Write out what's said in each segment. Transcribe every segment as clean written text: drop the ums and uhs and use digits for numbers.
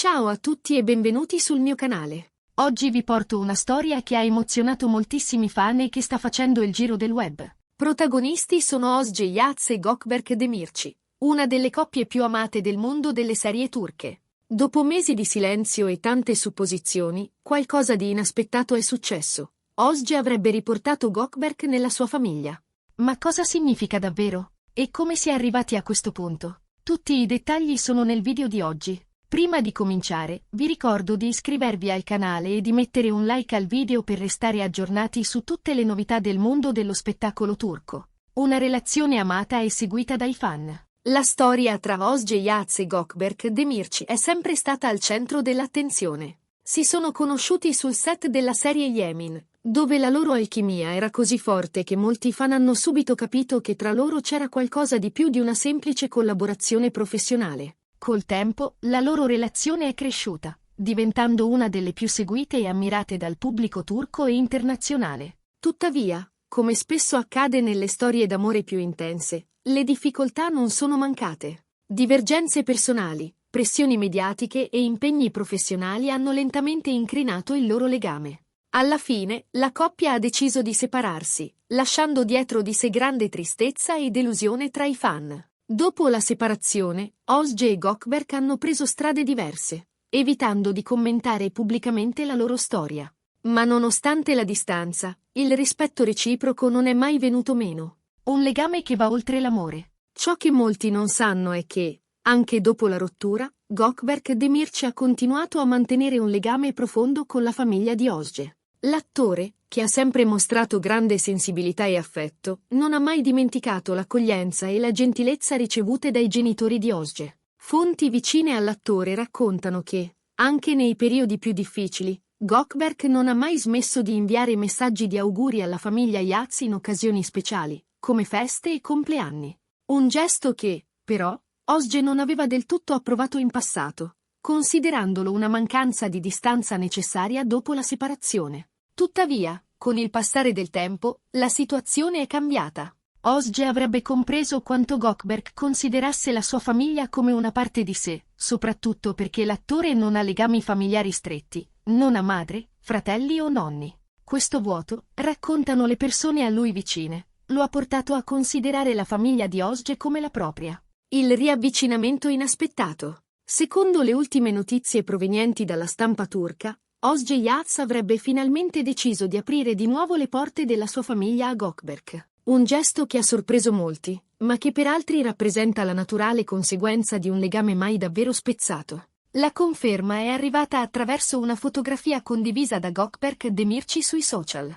Ciao a tutti e benvenuti sul mio canale. Oggi vi porto una storia che ha emozionato moltissimi fan e che sta facendo il giro del web. Protagonisti sono Özge Yağız e Gökberk Demirci, una delle coppie più amate del mondo delle serie turche. Dopo mesi di silenzio e tante supposizioni, qualcosa di inaspettato è successo. Özge avrebbe riportato Gökberk nella sua famiglia. Ma cosa significa davvero? E come si è arrivati a questo punto? Tutti i dettagli sono nel video di oggi. Prima di cominciare, vi ricordo di iscrivervi al canale e di mettere un like al video per restare aggiornati su tutte le novità del mondo dello spettacolo turco. Una relazione amata e seguita dai fan. La storia tra Özge Yağız e Gökberk Demirci è sempre stata al centro dell'attenzione. Si sono conosciuti sul set della serie Yemin, dove la loro alchimia era così forte che molti fan hanno subito capito che tra loro c'era qualcosa di più di una semplice collaborazione professionale. Col tempo, la loro relazione è cresciuta, diventando una delle più seguite e ammirate dal pubblico turco e internazionale. Tuttavia, come spesso accade nelle storie d'amore più intense, le difficoltà non sono mancate. Divergenze personali, pressioni mediatiche e impegni professionali hanno lentamente incrinato il loro legame. Alla fine, la coppia ha deciso di separarsi, lasciando dietro di sé grande tristezza e delusione tra i fan. Dopo la separazione, Özge e Gökberk hanno preso strade diverse, evitando di commentare pubblicamente la loro storia. Ma nonostante la distanza, il rispetto reciproco non è mai venuto meno. Un legame che va oltre l'amore. Ciò che molti non sanno è che, anche dopo la rottura, Gökberk Demirci ha continuato a mantenere un legame profondo con la famiglia di Özge. L'attore, che ha sempre mostrato grande sensibilità e affetto, non ha mai dimenticato l'accoglienza e la gentilezza ricevute dai genitori di Özge. Fonti vicine all'attore raccontano che, anche nei periodi più difficili, Gökberk non ha mai smesso di inviare messaggi di auguri alla famiglia Yağız in occasioni speciali, come feste e compleanni. Un gesto che, però, Özge non aveva del tutto approvato in passato, considerandolo una mancanza di distanza necessaria dopo la separazione. Tuttavia, con il passare del tempo, la situazione è cambiata. Özge avrebbe compreso quanto Gökberk considerasse la sua famiglia come una parte di sé, soprattutto perché l'attore non ha legami familiari stretti, non ha madre, fratelli o nonni. Questo vuoto, raccontano le persone a lui vicine, lo ha portato a considerare la famiglia di Özge come la propria. Il riavvicinamento inaspettato. Secondo le ultime notizie provenienti dalla stampa turca, Özge Yağız avrebbe finalmente deciso di aprire di nuovo le porte della sua famiglia a Gökberk. Un gesto che ha sorpreso molti, ma che per altri rappresenta la naturale conseguenza di un legame mai davvero spezzato. La conferma è arrivata attraverso una fotografia condivisa da Gökberk Demirci sui social.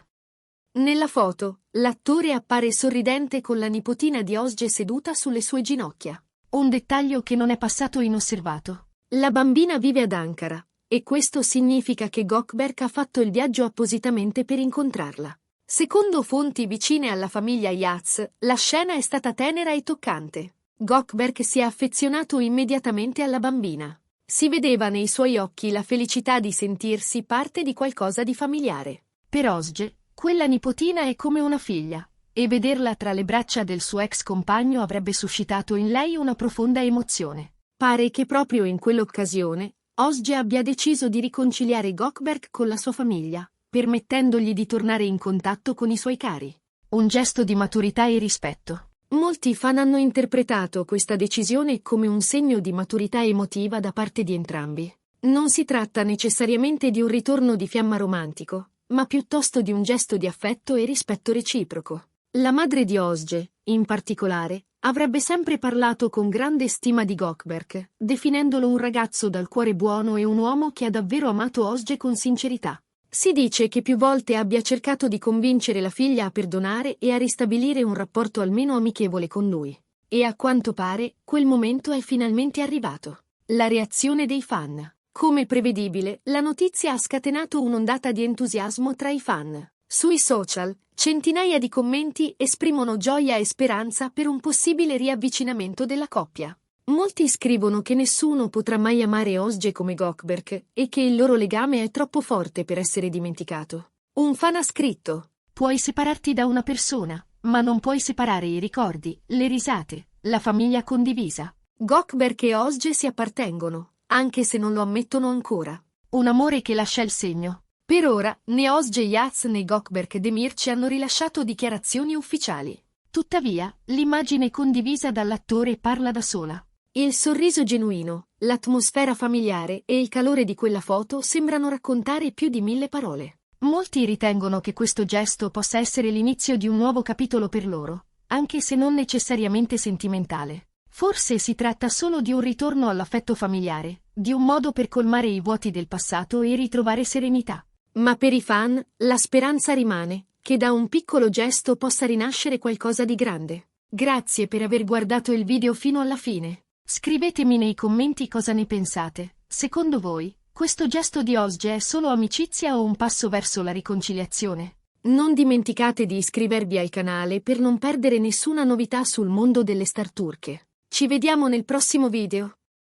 Nella foto, l'attore appare sorridente con la nipotina di Özge seduta sulle sue ginocchia. Un dettaglio che non è passato inosservato. La bambina vive ad Ankara, e questo significa che Gökberk ha fatto il viaggio appositamente per incontrarla. Secondo fonti vicine alla famiglia Yağız, la scena è stata tenera e toccante. Gökberk si è affezionato immediatamente alla bambina. Si vedeva nei suoi occhi la felicità di sentirsi parte di qualcosa di familiare. Per Özge, quella nipotina è come una figlia, e vederla tra le braccia del suo ex compagno avrebbe suscitato in lei una profonda emozione. Pare che proprio in quell'occasione, Özge abbia deciso di riconciliare Gökberk con la sua famiglia, permettendogli di tornare in contatto con i suoi cari. Un gesto di maturità e rispetto. Molti fan hanno interpretato questa decisione come un segno di maturità emotiva da parte di entrambi. Non si tratta necessariamente di un ritorno di fiamma romantico, ma piuttosto di un gesto di affetto e rispetto reciproco. La madre di Özge, in particolare, avrebbe sempre parlato con grande stima di Gökberk, definendolo un ragazzo dal cuore buono e un uomo che ha davvero amato Özge con sincerità. Si dice che più volte abbia cercato di convincere la figlia a perdonare e a ristabilire un rapporto almeno amichevole con lui. E a quanto pare, quel momento è finalmente arrivato. La reazione dei fan. Come prevedibile, la notizia ha scatenato un'ondata di entusiasmo tra i fan. Sui social, centinaia di commenti esprimono gioia e speranza per un possibile riavvicinamento della coppia. Molti scrivono che nessuno potrà mai amare Özge come Gökberk e che il loro legame è troppo forte per essere dimenticato. Un fan ha scritto: puoi separarti da una persona, ma non puoi separare i ricordi, le risate, la famiglia condivisa. Gökberk e Özge si appartengono, anche se non lo ammettono ancora. Un amore che lascia il segno. Per ora, né Özge Yaz né Gökberk Demirci hanno rilasciato dichiarazioni ufficiali. Tuttavia, l'immagine condivisa dall'attore parla da sola. Il sorriso genuino, l'atmosfera familiare e il calore di quella foto sembrano raccontare più di 1000 parole. Molti ritengono che questo gesto possa essere l'inizio di un nuovo capitolo per loro, anche se non necessariamente sentimentale. Forse si tratta solo di un ritorno all'affetto familiare, di un modo per colmare i vuoti del passato e ritrovare serenità. Ma per i fan, la speranza rimane, che da un piccolo gesto possa rinascere qualcosa di grande. Grazie per aver guardato il video fino alla fine. Scrivetemi nei commenti cosa ne pensate. Secondo voi, questo gesto di Özge è solo amicizia o un passo verso la riconciliazione? Non dimenticate di iscrivervi al canale per non perdere nessuna novità sul mondo delle star turche. Ci vediamo nel prossimo video.